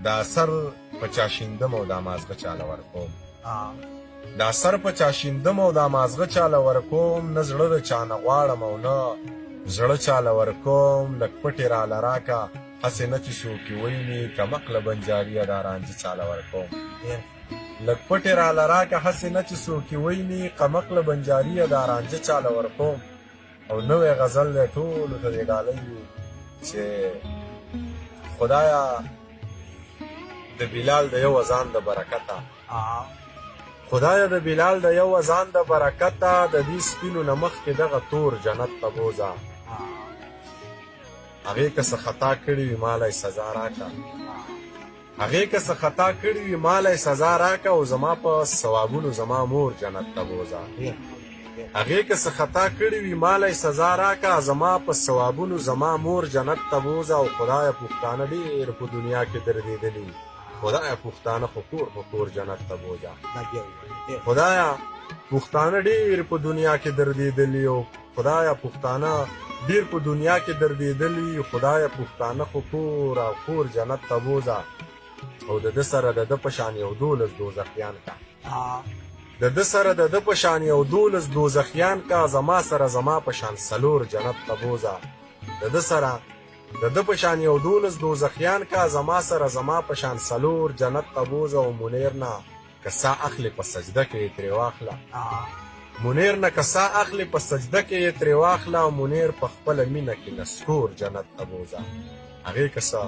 دا سر په چا شیندم او دا مازغه چاله ورکوم دا سر په چا شیندم او دا مازغه چاله ورکوم نه زړه د چا نه غواړم او نه زړه چاله ورکوم لږ پټې راله راکه هسې نه چې څوک یې ویني کمقله بنجاریه دا رانجه چاله ورکوم لږ پټې راله راکه هسې نه چې څوک یې ویني قمقله بنجاریه دا رانجه چاله ورکوم او نوی غزل دی ټولو ته دې ډالۍ وي چې خدایا د بلال د یو اذان د برکته خدایا د بلال د یو اذان د برکته د دې سپینو نه مخکې دغه تور جنت ته بوځه هغې که څه خطا کړي وي مالی سزا راکړه هغې که څه خطا کړي وي مالی سزا راکړه او زما په ثوابونو زما مور جنت ته بوځه هغې که څه خطا کړي وي مالی سزا راکړه زما په ثوابونو زما مور جنت ته بوځه او خدایه پښتانه ډېر په دنیا کې دردېدلي خدایه پښتانه خو کور په کور جنت ته بوځه خدایه پښتانه ډېر په دنیا کې دردېدلي او خدایه پښتانه ډېر په دنیا کې دردېدلي خدایه پښتانه خو کور او کور جنت ته بوځه او د ده سره د ده په شان یو 12 دوزخیان کا د ده سره د ده په شان یو 12 دوزخیان کا زما سره زما په شان 4 جنت ته بوځه د ده سره د ده په شان یو 12 دوزخیان کا زما سره زما په شان 4 جنت ته بوځه او منیر نه که سا اخلي په سجده کې یې ترې واخله منیر نه که سا اخلي په سجده کې یې ترې واخله او منیر په خپله مینه کې نسکور جنت ته بوځه هغې که څه